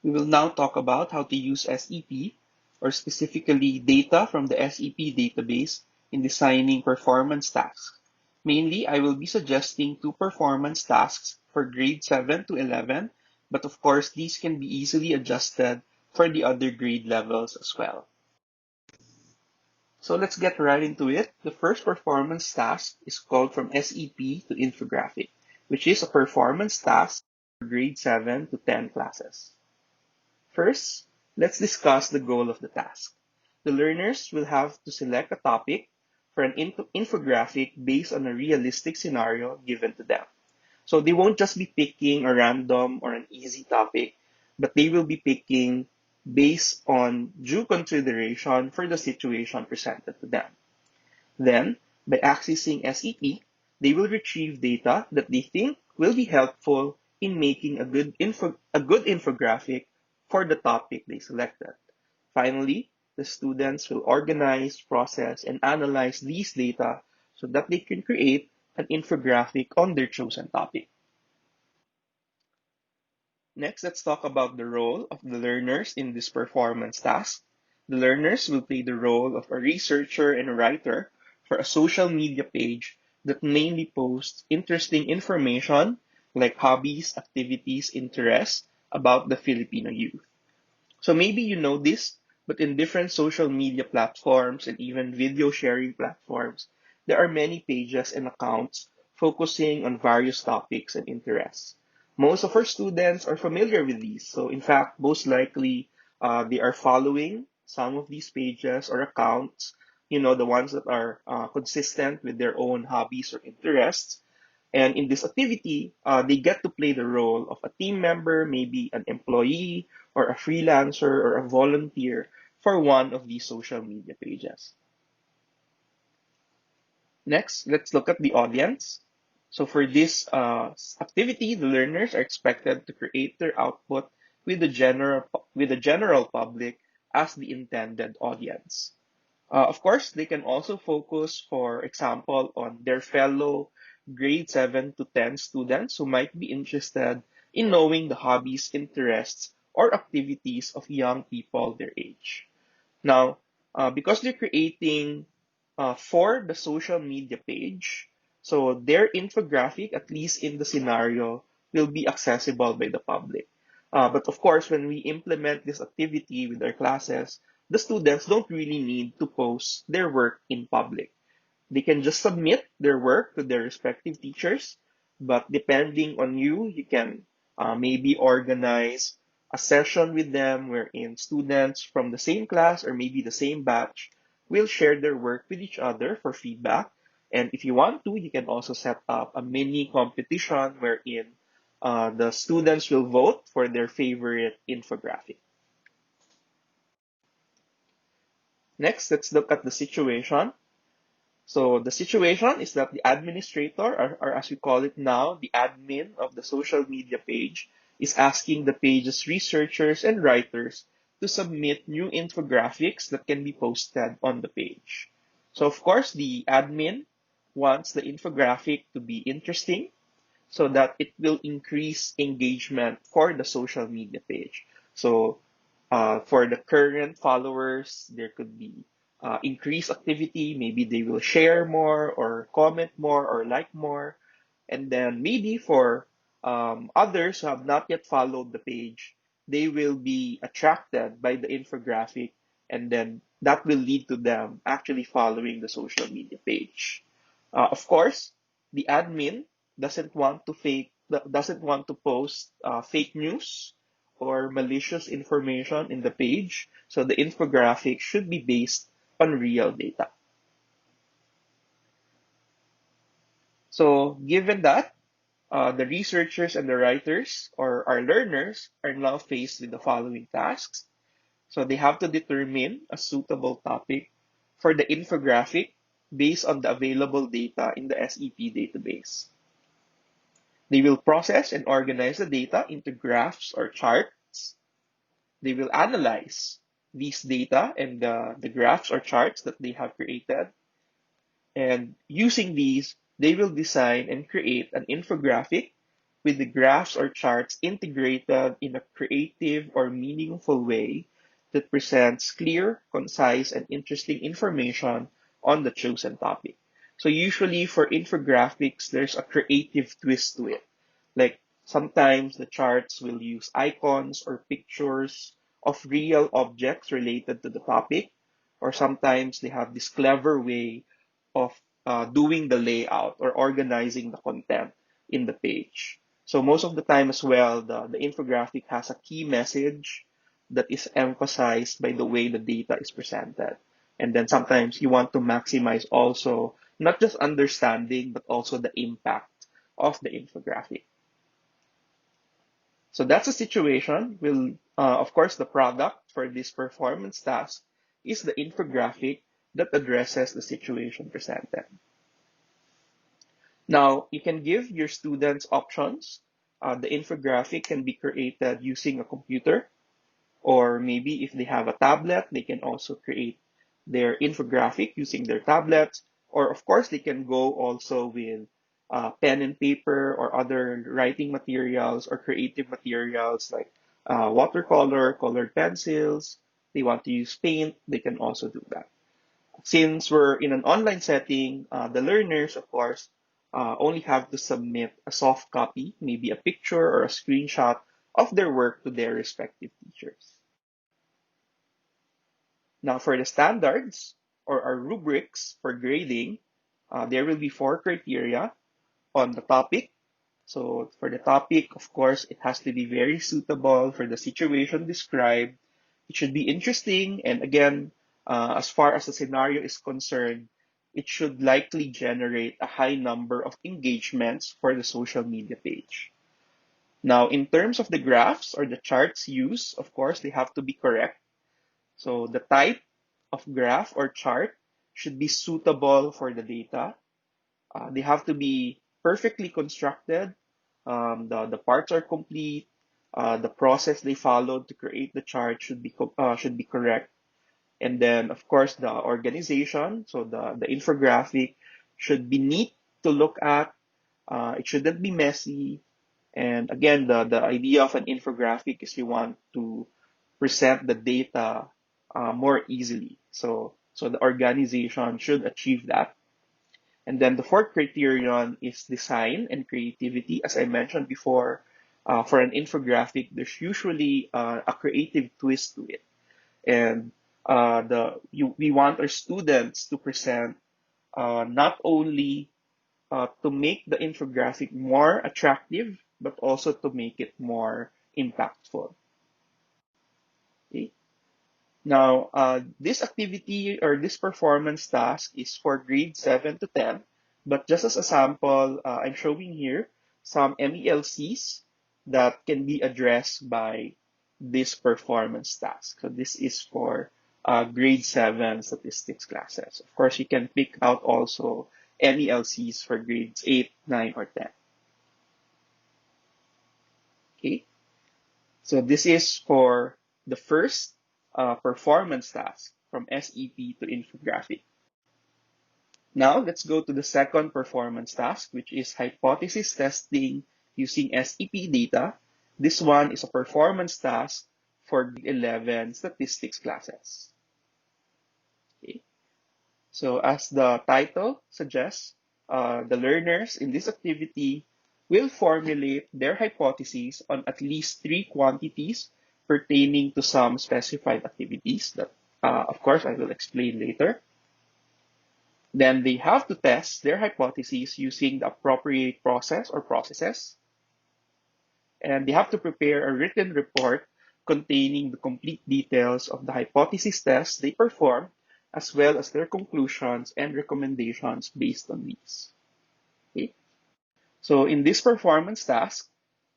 We will now talk about how to use SEP, or specifically data from the SEP database, in designing performance tasks. Mainly, I will be suggesting two performance tasks for grade 7 to 11, but of course, these can be easily adjusted for the other grade levels as well. So let's get right into it. The first performance task is called from SEP to infographic, which is a performance task for grade 7 to 10 classes. First, let's discuss the goal of the task. The learners will have to select a topic for an infographic based on a realistic scenario given to them. So they won't just be picking a random or an easy topic, but they will be picking based on due consideration for the situation presented to them. Then, by accessing SEP, they will retrieve data that they think will be helpful in making a good infographic for the topic they selected. Finally, the students will organize, process, and analyze these data so that they can create an infographic on their chosen topic. Next, let's talk about the role of the learners in this performance task. The learners will play the role of a researcher and a writer for a social media page that mainly posts interesting information like hobbies, activities, interests about the Filipino youth. So maybe you know this, but in different social media platforms and even video sharing platforms, there are many pages and accounts focusing on various topics and interests. Most of our students are familiar with these. So in fact, most likely, they are following some of these pages or accounts, the ones that are consistent with their own hobbies or interests. And in this activity, they get to play the role of a team member, maybe an employee, or a freelancer, or a volunteer for one of these social media pages. Next, let's look at the audience. So for this activity, the learners are expected to create their output with the general public as the intended audience. Of course, they can also focus, for example, on their fellow grade 7 to 10 students who might be interested in knowing the hobbies, interests, or activities of young people their age. Now, because they're creating for the social media page, so their infographic, at least in the scenario, will be accessible by the public. But of course, when we implement this activity with our classes, the students don't really need to post their work in public. They can just submit their work to their respective teachers, but depending on you, you can maybe organize a session with them wherein students from the same class or maybe the same batch will share their work with each other for feedback. And if you want to, you can also set up a mini competition wherein the students will vote for their favorite infographic. Next, let's look at the situation. So the situation is that the administrator, or as we call it now, the admin of the social media page, is asking the page's researchers and writers to submit new infographics that can be posted on the page. So of course, the admin wants the infographic to be interesting so that it will increase engagement for the social media page. So for the current followers, there could be increased activity. Maybe they will share more or comment more or like more. And then maybe for others who have not yet followed the page, they will be attracted by the infographic, and then that will lead to them actually following the social media page. Of course, the admin doesn't want to post fake news or malicious information in the page, so the infographic should be based on real data. So given that, the researchers and the writers or our learners are now faced with the following tasks. So they have to determine a suitable topic for the infographic based on the available data in the SEP database. They will process and organize the data into graphs or charts. They will analyze these data and the graphs or charts that they have created. And using these, they will design and create an infographic with the graphs or charts integrated in a creative or meaningful way that presents clear, concise, and interesting information on the chosen topic. So usually for infographics, there's a creative twist to it. Like sometimes the charts will use icons or pictures of real objects related to the topic, or sometimes they have this clever way of doing the layout or organizing the content in the page. So most of the time as well, the infographic has a key message that is emphasized by the way the data is presented. And then sometimes you want to maximize also not just understanding, but also the impact of the infographic. So that's a situation. Of course, the product for this performance task is the infographic that addresses the situation presented. Now, you can give your students options. The infographic can be created using a computer, or maybe if they have a tablet, they can also create their infographic using their tablets. Or, of course, they can go also with pen and paper or other writing materials or creative materials like watercolor, colored pencils. They want to use paint, they can also do that. Since we're in an online setting, the learners, of course, only have to submit a soft copy, maybe a picture or a screenshot of their work to their respective teachers. Now, for the standards or our rubrics for grading, there will be four criteria on the topic. So, for the topic, of course, it has to be very suitable for the situation described. It should be interesting. And again, as far as the scenario is concerned, it should likely generate a high number of engagements for the social media page. Now, in terms of the graphs or the charts used, of course, they have to be correct. So the type of graph or chart should be suitable for the data. They have to be perfectly constructed. The parts are complete. The process they followed to create the chart should be correct. And then, of course, the organization. So the infographic should be neat to look at. It shouldn't be messy. And again, the idea of an infographic is you want to present the data more easily. So the organization should achieve that. And then the fourth criterion is design and creativity. As I mentioned before, for an infographic, there's usually a creative twist to it. And we want our students to present not only to make the infographic more attractive, but also to make it more impactful. Okay? Now, this activity or this performance task is for grade 7 to 10, but just as a sample, I'm showing here some MELCs that can be addressed by this performance task. So this is for grade 7 statistics classes. Of course, you can pick out also MELCs for grades 8, 9, or 10. Okay, so this is for the first performance task from SEP to infographic. Now let's go to the second performance task, which is hypothesis testing using SEP data. This one is a performance task for grade 11 statistics classes. Okay. So as the title suggests, the learners in this activity will formulate their hypotheses on at least three quantities pertaining to some specified activities that, of course, I will explain later. Then they have to test their hypotheses using the appropriate process or processes. And they have to prepare a written report containing the complete details of the hypothesis tests they performed, as well as their conclusions and recommendations based on these. Okay? So in this performance task,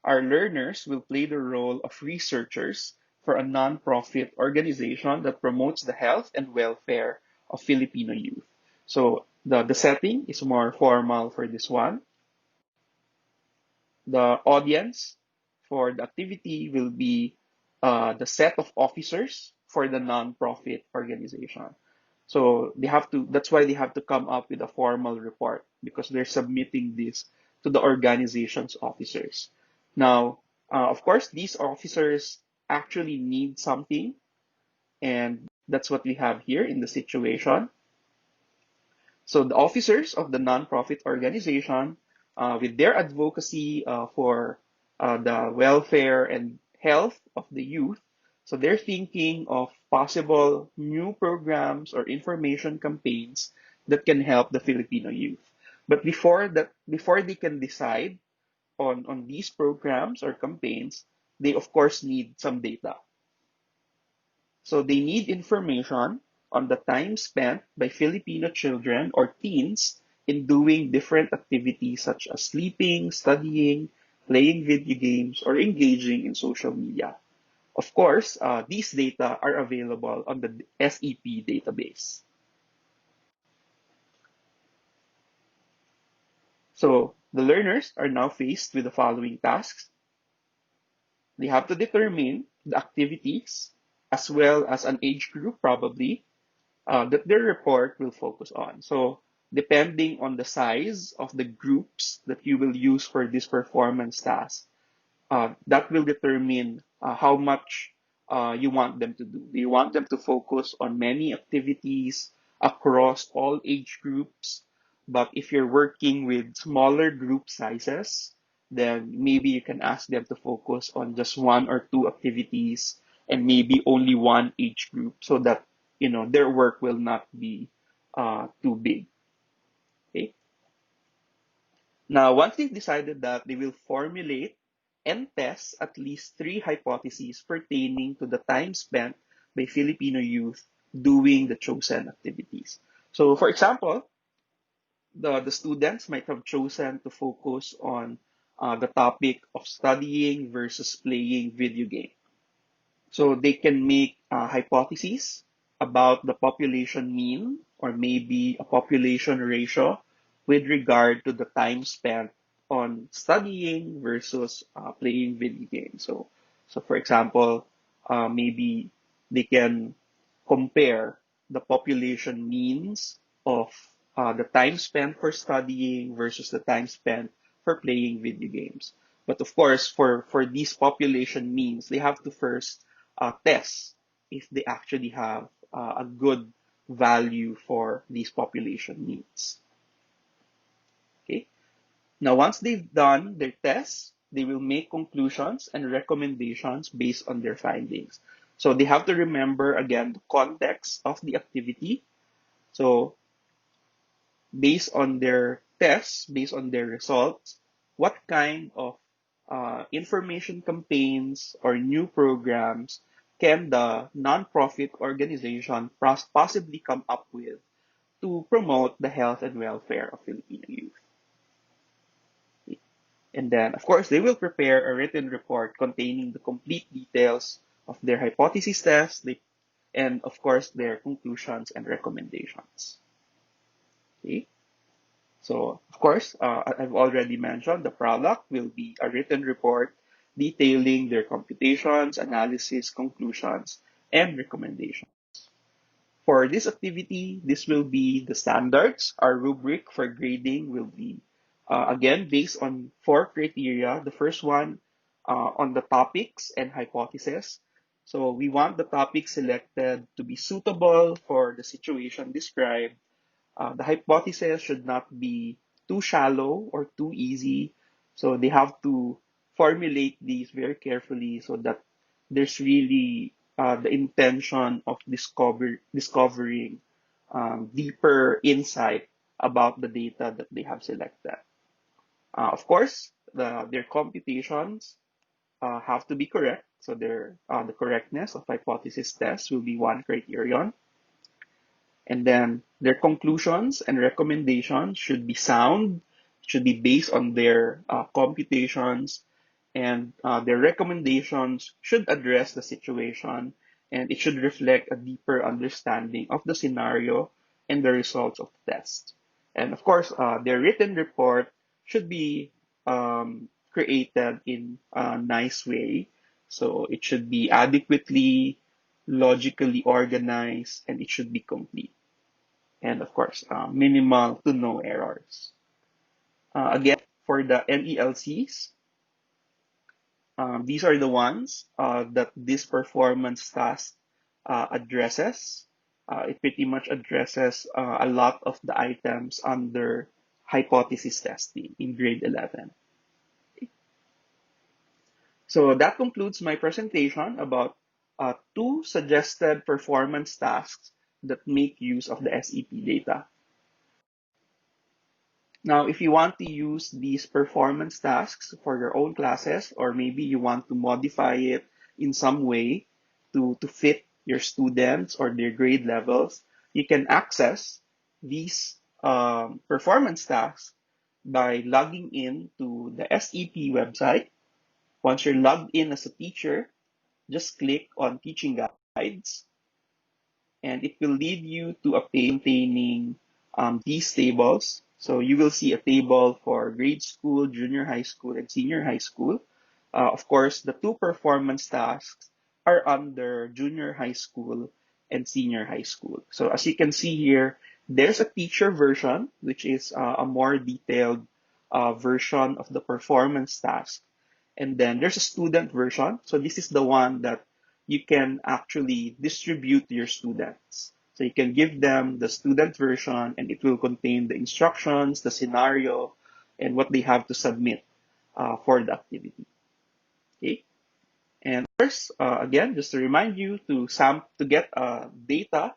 our learners will play the role of researchers for a nonprofit organization that promotes the health and welfare of Filipino youth. So the setting is more formal for this one. The audience for the activity will be the set of officers for the nonprofit organization. So that's why they have to come up with a formal report because they're submitting this to the organization's officers. Now, of course, these officers actually need something, and that's what we have here in the situation. So the officers of the nonprofit organization, with their advocacy for the welfare and health of the youth, so they're thinking of possible new programs or information campaigns that can help the Filipino youth. But before they can decide on these programs or campaigns, they of course need some data. So they need information on the time spent by Filipino children or teens in doing different activities such as sleeping, studying, playing video games, or engaging in social media. Of course, these data are available on the SEP database. So the learners are now faced with the following tasks. They have to determine the activities as well as an age group, probably, that their report will focus on. So, depending on the size of the groups that you will use for this performance task, that will determine how much you want them to do. Do you want them to focus on many activities across all age groups? But if you're working with smaller group sizes, then maybe you can ask them to focus on just one or two activities and maybe only one age group so that their work will not be too big. Okay. Now, once they've decided that, they will formulate and test at least three hypotheses pertaining to the time spent by Filipino youth doing the chosen activities. So, for example, the students might have chosen to focus on the topic of studying versus playing video games. So they can make hypotheses about the population mean or maybe a population ratio with regard to the time spent on studying versus playing video games. So for example, maybe they can compare the population means of the time spent for studying versus the time spent for playing video games. But of course, for these population means, they have to first test if they actually have a good value for these population needs. Okay. Now, once they've done their tests, they will make conclusions and recommendations based on their findings. So they have to remember again the context of the activity. So based on their tests, based on their results, what kind of information campaigns or new programs can the nonprofit organization possibly come up with to promote the health and welfare of Filipino youth? And then, of course, they will prepare a written report containing the complete details of their hypothesis test and, of course, their conclusions and recommendations. Okay? So, of course, I've already mentioned the product will be a written report detailing their computations, analysis, conclusions, and recommendations. For this activity, this will be the standards. Our rubric for grading will be, again, based on four criteria. The first one on the topics and hypotheses. So we want the topic selected to be suitable for the situation described. The hypothesis should not be too shallow or too easy. So they have to formulate these very carefully so that there's really the intention of discovering deeper insight about the data that they have selected. Of course, their computations have to be correct. So the correctness of hypothesis tests will be one criterion. And then their conclusions and recommendations should be sound, should be based on their computations, and their recommendations should address the situation and it should reflect a deeper understanding of the scenario and the results of the test. And of course, their written report should be created in a nice way. So it should be adequately, logically organized, and it should be complete and of course, minimal to no errors. Again, for the NELCs, These are the ones that this performance task addresses. It pretty much addresses a lot of the items under hypothesis testing in grade 11. So that concludes my presentation about two suggested performance tasks that make use of the SEP data. Now, if you want to use these performance tasks for your own classes, or maybe you want to modify it in some way to fit your students or their grade levels, you can access these performance tasks by logging in to the SEP website. Once you're logged in as a teacher, just click on Teaching Guides, and it will lead you to a page containing these tables. So you will see a table for grade school, junior high school, and senior high school. Of course, the two performance tasks are under junior high school and senior high school. So as you can see here, there's a teacher version, which is a more detailed version of the performance task. And then there's a student version. So this is the one that you can actually distribute to your students. So you can give them the student version and it will contain the instructions, the scenario, and what they have to submit for the activity. Okay. And first, again, just to remind you to get data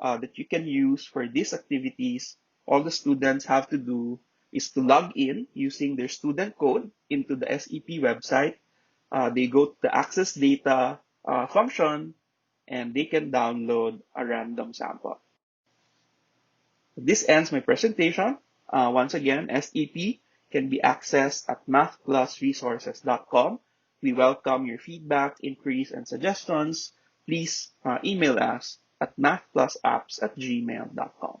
that you can use for these activities, all the students have to do is to log in using their student code into the SEP website. They go to the access data function and they can download a random sample. This ends my presentation. Once again, SEP can be accessed at mathplusresources.com. We welcome your feedback, inquiries, and suggestions. Please email us at mathplusapps@gmail.com.